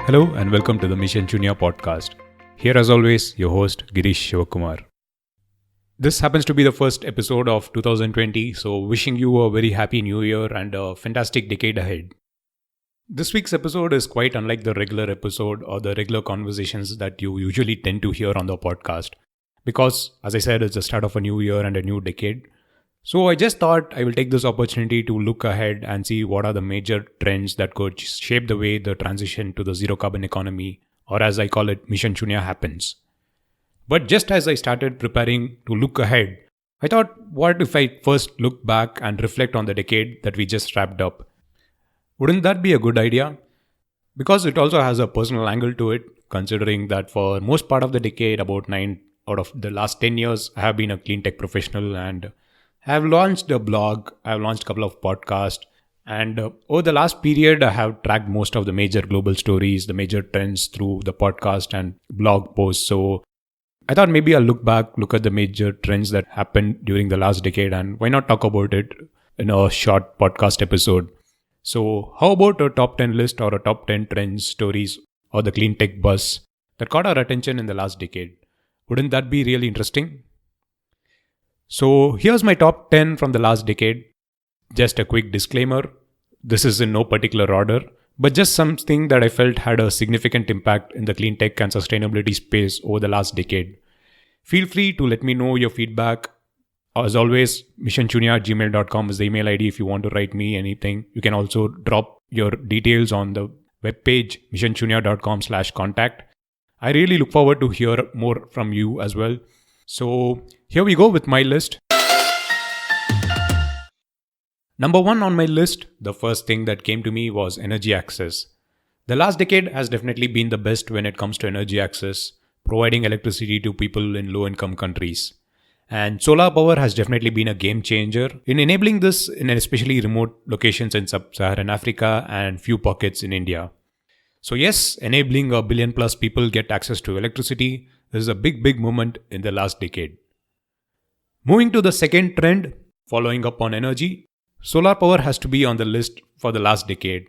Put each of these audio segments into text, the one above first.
Hello and welcome to the Mission Junior podcast. Here as always, your host Girish Shivakumar. This happens to be the first episode of 2020, so wishing you a very happy new year and a fantastic decade ahead. This week's episode is quite unlike the regular episode or the regular conversations that you usually tend to hear on the podcast. Because, as I said, it's the start of a new year and a new decade. So I just thought I will take this opportunity to look ahead and see what are the major trends that could shape the way the transition to the zero carbon economy, or as I call it, Mission Shunya, happens. But just as I started preparing to look ahead, I thought, what if I first look back and reflect on the decade that we just wrapped up? Wouldn't that be a good idea? Because it also has a personal angle to it, considering that for most part of the decade, about 9 out of the last 10 years, I have been a clean tech professional and I've launched a blog, I've launched a couple of podcasts, and over the last period, I have tracked most of the major global stories, the major trends through the podcast and blog posts. So I thought maybe I'll look back, look at the major trends that happened during the last decade, and why not talk about it in a short podcast episode? So how about a top 10 list or a top 10 trends, stories, or the clean tech buzz that caught our attention in the last decade? Wouldn't that be really interesting? So here's my top 10 from the last decade. Just a quick disclaimer. This is in no particular order, but just something that I felt had a significant impact in the clean tech and sustainability space over the last decade. Feel free to let me know your feedback. As always, missionchunia@gmail.com is the email ID if you want to write me anything. You can also drop your details on the webpage missionchunia.com/contact. I really look forward to hear more from you as well. So here we go with my list. Number 1 on my list, the first thing that came to me was energy access. The last decade has definitely been the best when it comes to energy access, providing electricity to people in low-income countries. And solar power has definitely been a game changer in enabling this in especially remote locations in sub-Saharan Africa and few pockets in India. So yes, enabling a billion plus people get access to electricity is a big moment in the last decade. Moving to the second trend, following up on energy, solar power has to be on the list for the last decade.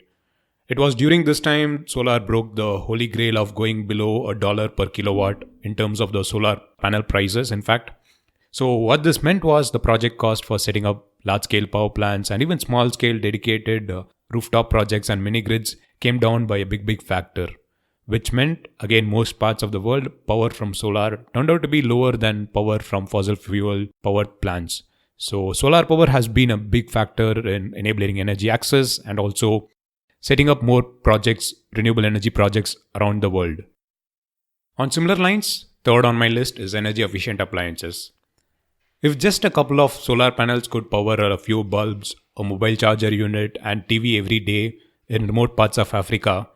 It was during this time solar broke the holy grail of going below $1 per kilowatt in terms of the solar panel prices, in fact. So what this meant was the project cost for setting up large-scale power plants and even small-scale dedicated rooftop projects and mini-grids came down by a big factor, which meant, again, most parts of the world, power from solar turned out to be lower than power from fossil fuel power plants. So solar power has been a big factor in enabling energy access and also setting up more projects, renewable energy projects around the world. On similar lines, third on my list is energy efficient appliances. If just a couple of solar panels could power a few bulbs, a mobile charger unit, and TV every day in remote parts of Africa,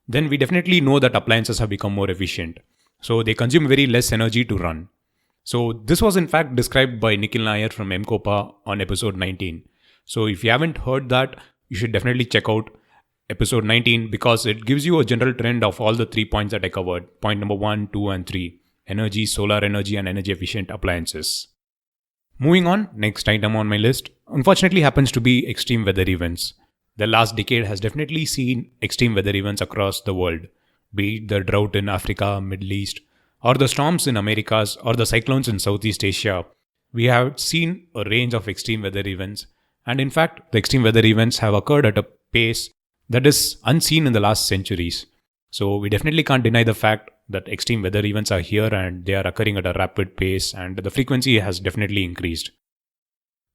then we definitely know that appliances have become more efficient. So they consume very less energy to run. So this was in fact described by Nikhil Nair from MCOPA on episode 19. So if you haven't heard that, you should definitely check out episode 19 because it gives you a general trend of all the 3 points that I covered. Point number 1, 2 and 3. Energy, solar energy and energy efficient appliances. Moving on, next item on my list, unfortunately happens to be extreme weather events. The last decade has definitely seen extreme weather events across the world, be it the drought in Africa, Middle East, or the storms in Americas, or the cyclones in Southeast Asia. We have seen a range of extreme weather events, and in fact, the extreme weather events have occurred at a pace that is unseen in the last centuries. So we definitely can't deny the fact that extreme weather events are here and they are occurring at a rapid pace and the frequency has definitely increased.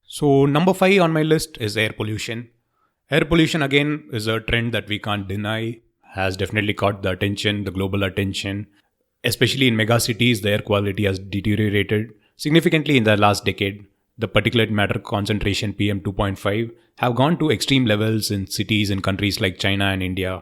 So number 5 on my list is air pollution. Air pollution again is a trend that we can't deny, has definitely caught the attention, the global attention. Especially in megacities, the air quality has deteriorated significantly in the last decade. The particulate matter concentration PM 2.5 have gone to extreme levels in cities in countries like China and India.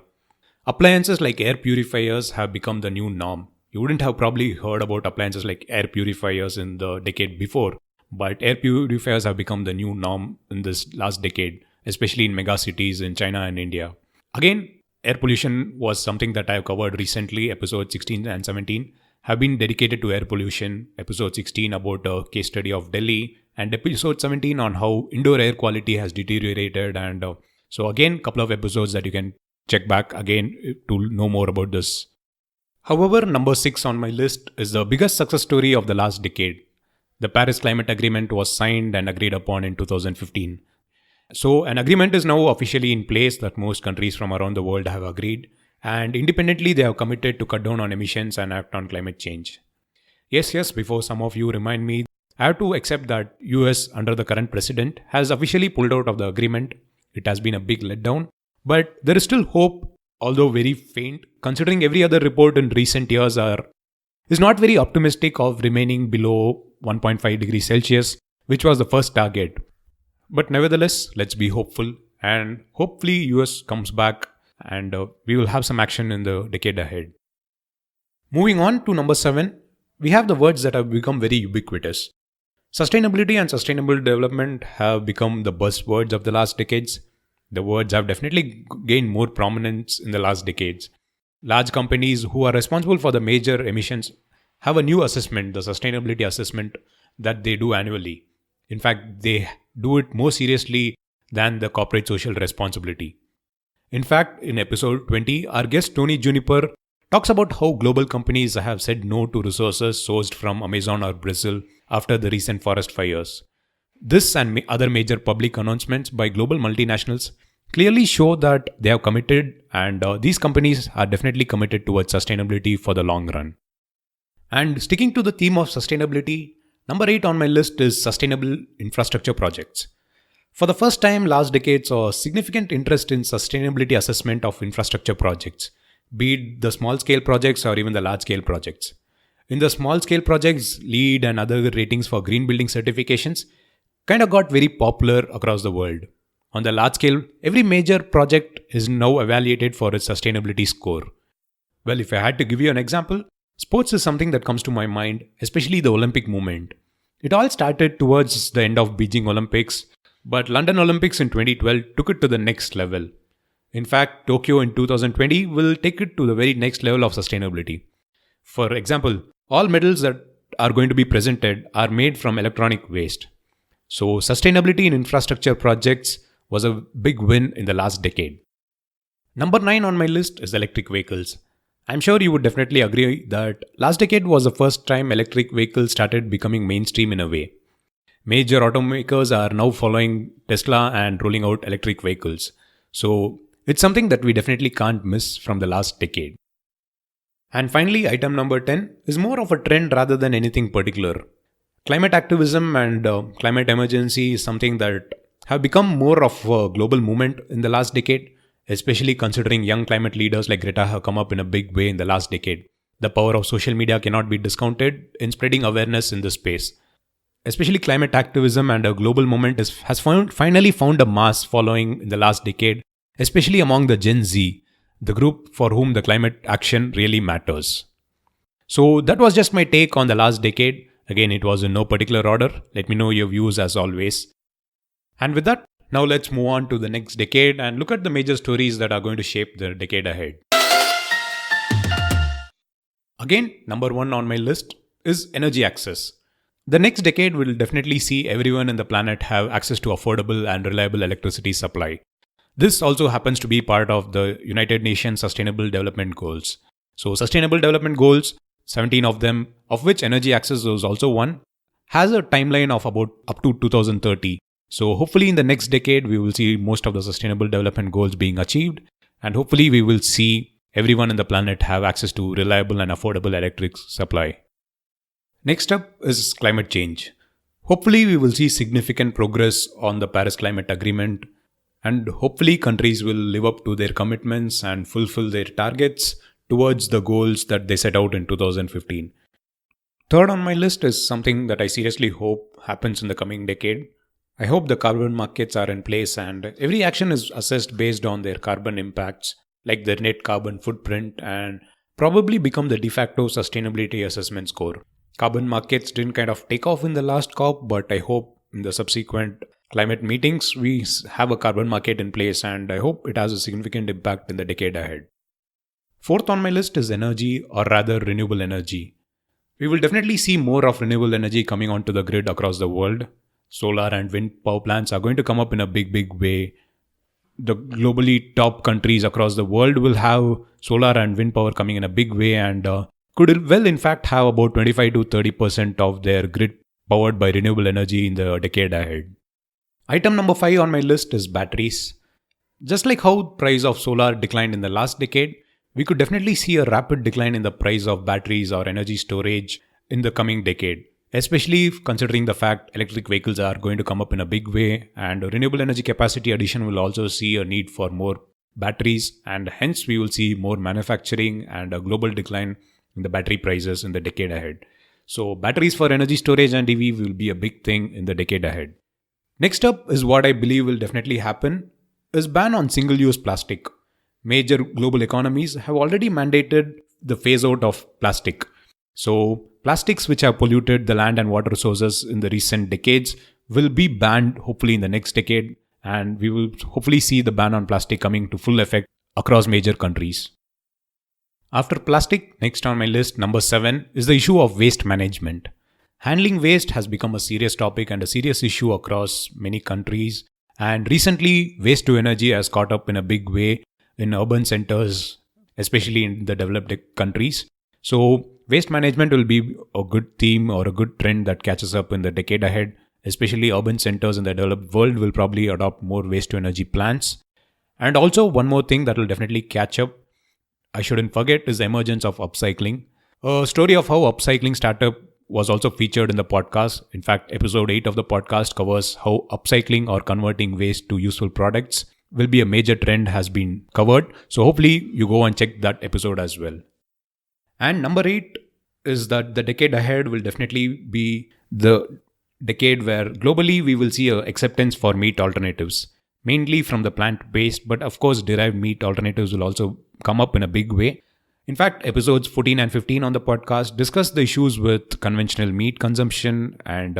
Appliances like air purifiers have become the new norm. You wouldn't have probably heard about appliances like air purifiers in the decade before, but air purifiers have become the new norm in this last decade, especially in megacities in China and India. Again, air pollution was something that I have covered recently, episode 16 and 17 have been dedicated to air pollution, episode 16 about a case study of Delhi, and episode 17 on how indoor air quality has deteriorated. And so again, couple of episodes that you can check back again to know more about this. However, number 6 on my list is the biggest success story of the last decade. The Paris Climate Agreement was signed and agreed upon in 2015. So, an agreement is now officially in place that most countries from around the world have agreed, and independently they have committed to cut down on emissions and act on climate change. Yes, before some of you remind me, I have to accept that US under the current president has officially pulled out of the agreement. It has been a big letdown, but there is still hope, although very faint, considering every other report in recent years is not very optimistic of remaining below 1.5 degrees Celsius, which was the first target. But nevertheless, let's be hopeful, and hopefully US comes back and we will have some action in the decade ahead. Moving on to number 7, we have the words that have become very ubiquitous. Sustainability and sustainable development have become the buzzwords of the last decades. The words have definitely gained more prominence in the last decades. Large companies who are responsible for the major emissions have a new assessment, the sustainability assessment, that they do annually. In fact, they do it more seriously than the corporate social responsibility. In fact, in episode 20, our guest Tony Juniper talks about how global companies have said no to resources sourced from Amazon or Brazil after the recent forest fires. This and other major public announcements by global multinationals clearly show that they have committed, and these companies are definitely committed towards sustainability for the long run. And sticking to the theme of sustainability, number 8 on my list is sustainable infrastructure projects. For the first time, last decade saw significant interest in sustainability assessment of infrastructure projects, be it the small scale projects or even the large scale projects. In the small scale projects, LEED and other ratings for green building certifications kind of got very popular across the world. On the large scale, every major project is now evaluated for its sustainability score. Well, if I had to give you an example, sports is something that comes to my mind, especially the Olympic movement. It all started towards the end of Beijing Olympics, but London Olympics in 2012 took it to the next level. In fact, Tokyo in 2020 will take it to the very next level of sustainability. For example, all medals that are going to be presented are made from electronic waste. So, sustainability in infrastructure projects was a big win in the last decade. Number 9 on my list is electric vehicles. I'm sure you would definitely agree that last decade was the first time electric vehicles started becoming mainstream in a way. Major automakers are now following Tesla and rolling out electric vehicles. So, it's something that we definitely can't miss from the last decade. And finally, item number 10 is more of a trend rather than anything particular. Climate activism and climate emergency is something that have become more of a global movement in the last decade, especially considering young climate leaders like Greta have come up in a big way in the last decade. The power of social media cannot be discounted in spreading awareness in this space. Especially climate activism and a global movement has finally found a mass following in the last decade, especially among the Gen Z, the group for whom the climate action really matters. So that was just my take on the last decade. Again, it was in no particular order. Let me know your views as always. And with that, now let's move on to the next decade and look at the major stories that are going to shape the decade ahead. Again, number 1 on my list is energy access. The next decade will definitely see everyone on the planet have access to affordable and reliable electricity supply. This also happens to be part of the United Nations Sustainable Development Goals. So, Sustainable Development Goals, 17 of them, of which energy access was also one, has a timeline of about up to 2030. So, hopefully in the next decade, we will see most of the Sustainable Development Goals being achieved, and hopefully we will see everyone on the planet have access to reliable and affordable electric supply. Next up is climate change. Hopefully we will see significant progress on the Paris Climate Agreement, and hopefully countries will live up to their commitments and fulfill their targets towards the goals that they set out in 2015. Third on my list is something that I seriously hope happens in the coming decade. I hope the carbon markets are in place and every action is assessed based on their carbon impacts, like their net carbon footprint, and probably become the de facto sustainability assessment score. Carbon markets didn't kind of take off in the last COP, but I hope in the subsequent climate meetings we have a carbon market in place, and I hope it has a significant impact in the decade ahead. Fourth on my list is energy, or rather renewable energy. We will definitely see more of renewable energy coming onto the grid across the world. Solar and wind power plants are going to come up in a big way. the globally top countries across the world will have solar and wind power coming in a big way, and could well in fact have about 25 to 30% of their grid powered by renewable energy in the decade ahead. Item number 5 on my list is batteries. Just like how price of solar declined in the last decade, we could definitely see a rapid decline in the price of batteries or energy storage in the coming decade, especially considering the fact electric vehicles are going to come up in a big way, and renewable energy capacity addition will also see a need for more batteries, and hence we will see more manufacturing and a global decline in the battery prices in the decade ahead. So batteries for energy storage and EV will be a big thing in the decade ahead. Next up is what I believe will definitely happen is ban on single-use plastic. Major global economies have already mandated the phase out of plastic. So plastics which have polluted the land and water resources in the recent decades will be banned hopefully in the next decade, and we will hopefully see the ban on plastic coming to full effect across major countries. After plastic, next on my list, number 7, is the issue of waste management. Handling waste has become a serious topic and a serious issue across many countries, and recently waste to energy has caught up in a big way in urban centers, especially in the developed countries. So waste management will be a good theme or a good trend that catches up in the decade ahead. Especially urban centers in the developed world will probably adopt more waste to energy plants. And also one more thing that will definitely catch up, I shouldn't forget, is the emergence of upcycling. A story of how upcycling startup was also featured in the podcast. In fact, episode 8 of the podcast covers how upcycling or converting waste to useful products will be a major trend has been covered. So hopefully you go and check that episode as well. And number 8 is that the decade ahead will definitely be the decade where globally we will see a acceptance for meat alternatives, mainly from the plant-based, but of course derived meat alternatives will also come up in a big way. In fact, episodes 14 and 15 on the podcast discuss the issues with conventional meat consumption and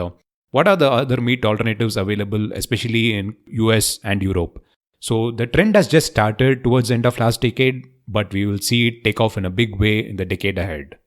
what are the other meat alternatives available, especially in US and Europe. So the trend has just started towards the end of last decade, but we will see it take off in a big way in the decade ahead.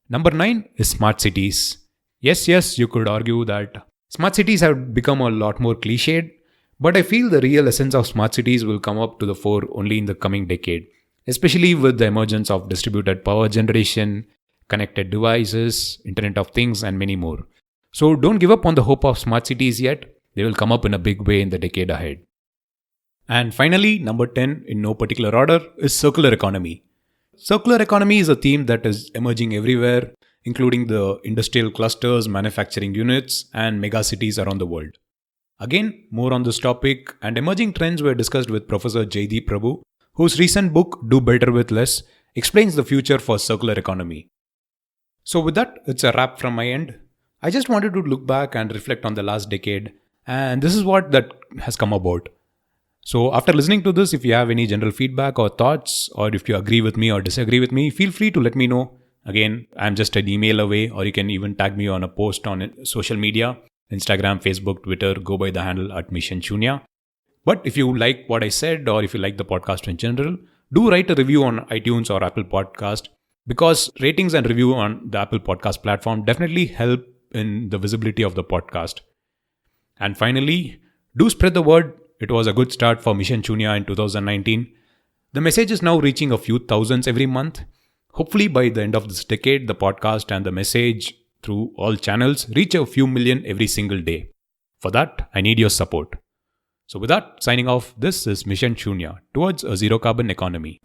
Number 9 is smart cities. Yes, you could argue that smart cities have become a lot more cliched, but I feel the real essence of smart cities will come up to the fore only in the coming decade, especially with the emergence of distributed power generation, connected devices, Internet of Things, and many more. So don't give up on the hope of smart cities yet. They will come up in a big way in the decade ahead. And finally, number 10 in no particular order is circular economy. Circular economy is a theme that is emerging everywhere, including the industrial clusters, manufacturing units, and megacities around the world. Again, more on this topic and emerging trends were discussed with Professor Jaideep Prabhu, whose recent book, Do Better with Less, explains the future for circular economy. So with that, it's a wrap from my end. I just wanted to look back and reflect on the last decade, and this is what that has come about. So after listening to this, if you have any general feedback or thoughts, or if you agree with me or disagree with me, feel free to let me know. Again, I'm just an email away, or you can even tag me on a post on social media, Instagram, Facebook, Twitter, go by the handle @MissionShunya. But if you like what I said, or if you like the podcast in general, do write a review on iTunes or Apple Podcast, because ratings and review on the Apple Podcast platform definitely help in the visibility of the podcast. And finally, do spread the word. It was a good start for Mission Shunya in 2019. The message is now reaching a few thousands every month. Hopefully by the end of this decade, the podcast and the message through all channels reach a few million every single day. For that, I need your support. So with that, signing off, this is Mission Shunya towards a zero carbon economy.